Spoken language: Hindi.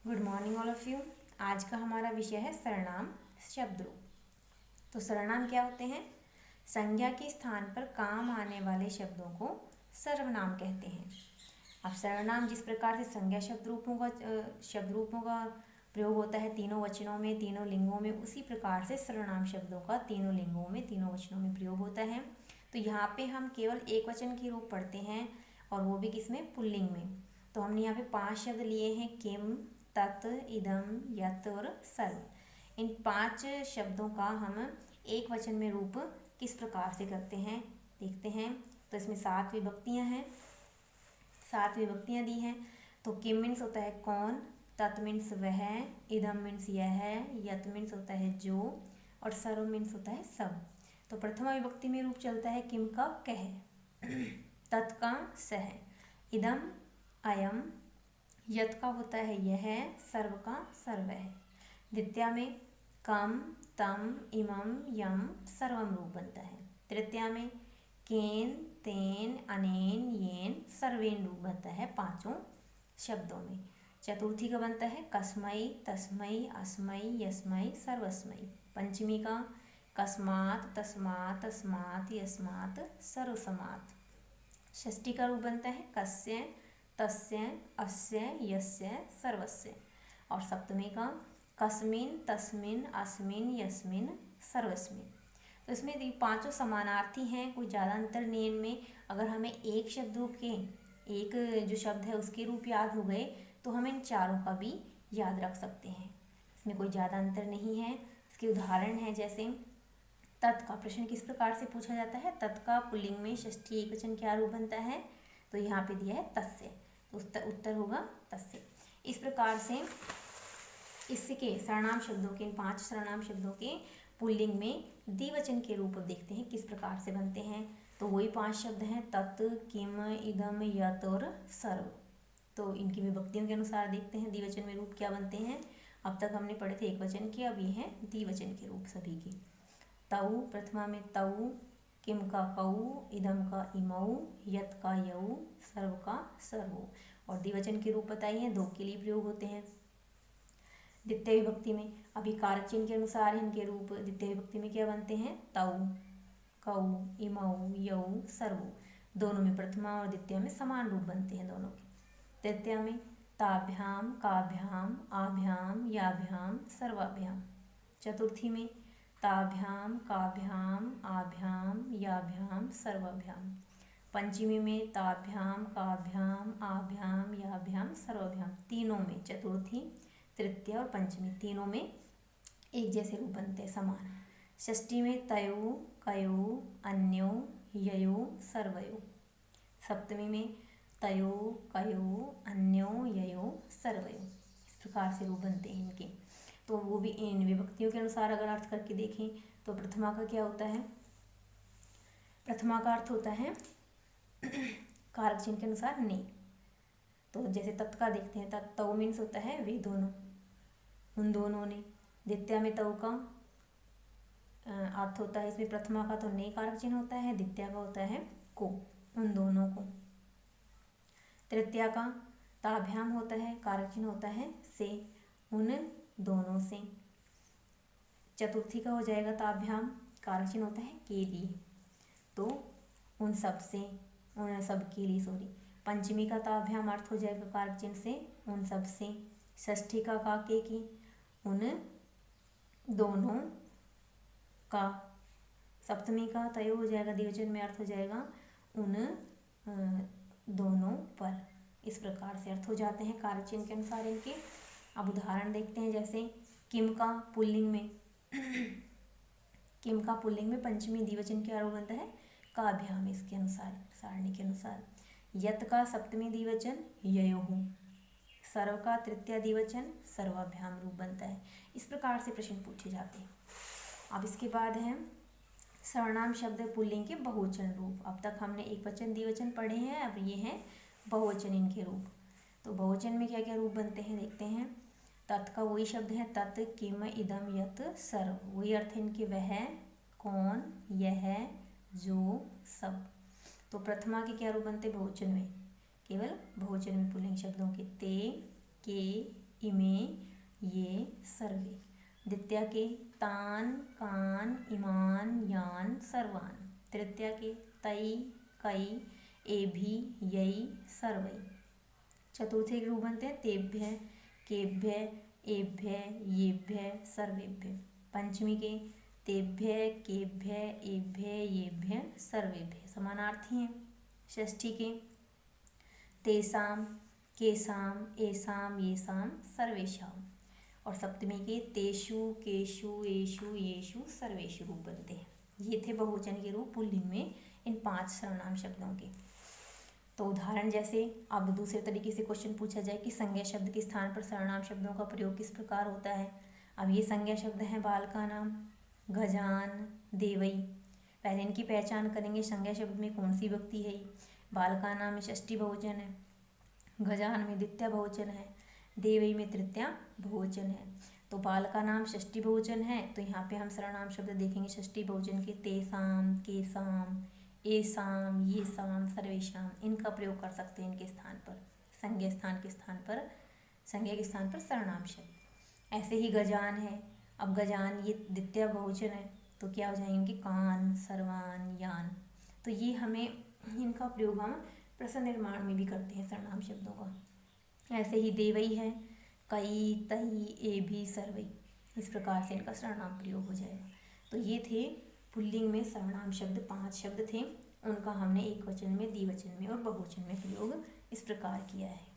Good morning all of you. आज का हमारा विषय है सर्वनाम शब्द रूप। तो सर्वनाम क्या होते हैं? संज्ञा के स्थान पर काम आने वाले शब्दों को सर्वनाम कहते हैं। अब सर्वनाम जिस प्रकार से संज्ञा शब्द रूपों का प्रयोग होता है तीनों वचनों में, तीनों लिंगों में, उसी प्रकार से सर्वनाम शब्दों का तीनों लिंगों में, तीनों वचनों में प्रयोग होता है। तो यहाँ पे हम केवल एक वचन के रूप पढ़ते हैं, और वो भी किसमें? पुल्लिंग में। तो हमने यहाँ पे 5 शब्द लिए हैं: किम, तत्, इदम, यत् और सर्व। इन 5 शब्दों का हम एक वचन में रूप किस प्रकार से करते हैं देखते हैं। तो इसमें 7 विभक्तियां हैं, 7 विभक्तियां दी हैं। तो किम मीन्स होता है कौन, तत् मीन्स वह, इदम मीन्स यह, यत् मीन्स होता है जो, और सर्व मीन्स होता है सब। तो प्रथमा विभक्ति में रूप चलता है किम का कह, तत् का सह, इदम अयम, यत् का होता है यह, सर्व का सर्व है। द्वितीया में कम, तम, इमम, यम सर्वम रूप बनता है। तृतीया में केन, तेन, अनेन, येन सर्वेन रूप बनता है 5 शब्दों में। चतुर्थी का बनता है कस्मै, तस्मै, अस्मै, यस्मै, सर्वस्मै। पंचमी का कस्मात्, तस्मात्, तस्मात्, यस्मात्, सर्वसमात्। षष्ठी का रूप बनता है कस्य, तस्य, अस्य, यस्य, सर्वस्य। और सप्तमी का कस्मिन्, तस्मिन्, अस्मिन्, यस्मिन्, सर्वस्मिन्। तो इसमें 5 समानार्थी हैं, कोई ज़्यादा अंतर नहीं इनमें। अगर हमें एक शब्द रूप के, एक जो शब्द है उसके रूप याद हो गए तो हम इन चारों का भी याद रख सकते हैं। इसमें कोई ज़्यादा अंतर नहीं है। इसके उदाहरण है जैसे तत् का प्रश्न किस प्रकार से पूछा जाता है? तत् का पुल्लिंग में षष्ठी एकवचन क्या रूप बनता है? तो यहाँ पे दिया है तस्य, तो उत्तर होगा तस्य। इस प्रकार से इसके सर्वनाम शब्दों के, इन 5 सर्वनाम शब्दों के पुल्लिंग में द्विवचन के रूप देखते हैं किस प्रकार से बनते हैं। तो वही 5 शब्द हैं तत्, किम, इदम, यत् और सर्व। तो इनकी विभक्तियों के अनुसार देखते हैं द्विवचन में रूप क्या बनते हैं। अब तक हमने पढ़े थे एक वचन के, अब ये हैं द्विवचन के रूप सभी के। तौ, प्रथमा में तौ, किम का कौ, इदम का इमौ, यत् का यौ, सर्व का सर्वो। और द्विवचन के रूप बताइए 2 के लिए प्रयोग होते हैं। द्वितीय विभक्ति में अभी कारक चिन्ह के अनुसार इनके रूप द्वितीय विभक्ति में क्या बनते हैं? तौ, कौ, इमौ, यौ, सर्वो। दोनों में प्रथमा और द्वितीय में समान रूप बनते हैं दोनों के। तृतीया में ताभ्याम, काभ्याम, आभ्याम, याभ्याम, सर्वाभ्याम। चतुर्थी में ताभ्याम, काभ्याम, आभ्याम, याभ्याम, सर्वाभ्याम। पंचमी में ताभ्याम, काभ्याम, आभ्याम, याभ्याम, सर्वाभ्याम। तीनों में, चतुर्थी, तृतीय और पंचमी, तीनों में एक जैसे रूप बनते हैं, समान। षष्ठी में तयो, कयो, अन्यो, ययो, सर्वयो। सप्तमी में तयो, कयो, अन्यो, ययो, सर्वयो। इस प्रकार से रूप बनते हैं इनके। तो वो भी इन विभक्तियों के अनुसार अगर अर्थ करके देखें तो प्रथमा का क्या होता है? प्रथमा का अर्थ होता है कारक चिन्ह के अनुसार ने। तो जैसे तत् का देखते हैं, तौ मीन्स होता है वे दोनों, उन दोनों ने। द्वितीय में तौ का अर्थ होता है, इसमें प्रथमा का तो ने कारक चिन्ह होता है, द्वितीय का होता है को, उन दोनों को। तृतीया का ताभ्याम होता है, कारक चिन्ह होता है से, उन दोनों से। चतुर्थी का हो जाएगा ताभ्याम, कारक चिन्ह होता है के लिए, तो उन सब से, उन सब के लिए, सॉरी। पंचमी का ताभ्याम अर्थ हो जाएगा कारक चिन्ह से, उन सब से। षष्ठी का के की, उन दोनों का। सप्तमी का तय हो जाएगा, द्विवचन में अर्थ हो जाएगा उन दोनों पर। इस प्रकार से अर्थ हो जाते हैं कारक चिन्ह के अनुसार इनके। अब उदाहरण देखते हैं जैसे किम का पुल्लिंग में किम का पुल्लिंग में पंचमी द्विवचन क्या रूप बनता है? काभ्याम, इसके अनुसार, सारणी के अनुसार। यत् का सप्तमी द्विवचन ययोः। सर्व का तृतीय द्विवचन सर्वाभ्याम रूप बनता है। इस प्रकार से प्रश्न पूछे जाते हैं। अब इसके बाद है सर्वनाम शब्द पुल्लिंग के बहुवचन रूप। अब तक हमने एक वचन द्विवचन पढ़े हैं, अब ये हैं बहुवचन इनके रूप। तो बहुवचन में क्या क्या रूप बनते हैं देखते हैं। तत् का वही शब्द है तत्, किम, इदम, यत्, सर्व। वही अर्थ है इनके, वह, कौन, यह, जो, सब। तो प्रथमा के क्या रूप बनते बहुवचन में? केवल बहुवचन में पुल्लिंग शब्दों के ते, के, इमे ये सर्वे। द्वितीया के तान कान इमान यान सर्वान। तृतीया के तई कई एभि यई सर्वै। चतुर्थे के रूप बनते हैं तेभ्य केभ्य एभ्य येभ्य सर्वेभ्य। पंचमी के तेभ्य केभ्य एभ्य येभ्य सर्वेभ्य समानार्थी हैं। षष्ठी के तेसाम केसाम एसाम येसाम सर्वेशाम। और सप्तमी के तेषु केषु एषु येषु सर्वेषु रूप बनते हैं। ये थे बहुवचन के रूप पुल्लिंग में इन 5 सर्वनाम शब्दों के। तो उदाहरण जैसे अब दूसरे तरीके से क्वेश्चन पूछा जाए कि संज्ञा शब्द के स्थान पर सर्वनाम शब्दों का प्रयोग किस प्रकार होता है। अब ये संज्ञा शब्द हैं बालका नाम, गजान, देवई। पहले इनकी पहचान करेंगे, संज्ञा शब्द में कौन सी विभक्ति है। बालका नाम में षष्ठी बहुवचन है, गजान में द्वितीया बहुवचन है, देवई में तृतीया बहुवचन है। तो बालका नाम षष्ठी बहुवचन है, तो यहाँ पे हम सर्वनाम शब्द देखेंगे षष्ठी बहुवचन के तेसाम केसाम एसाम येसाम सर्वेशाम। इनका प्रयोग कर सकते हैं इनके स्थान पर, संज्ञा के स्थान पर सर्वनाम शब्द। ऐसे ही गजान है, अब गजान ये द्वितीय बहुवचन है, तो क्या हो जाएंगे कान सर्वान यान। तो ये हमें इनका प्रयोग हम प्रश्न निर्माण में भी करते हैं सर्वनाम शब्दों का। ऐसे ही देवई है, कई तई एभि सर्वई। इस प्रकार से इनका सर्वनाम प्रयोग हो जाएगा। तो ये थे पुल्लिंग में सर्वनाम शब्द 5 शब्द थे, उनका हमने एक वचन में, द्विवचन में और बहुवचन में प्रयोग इस प्रकार किया है।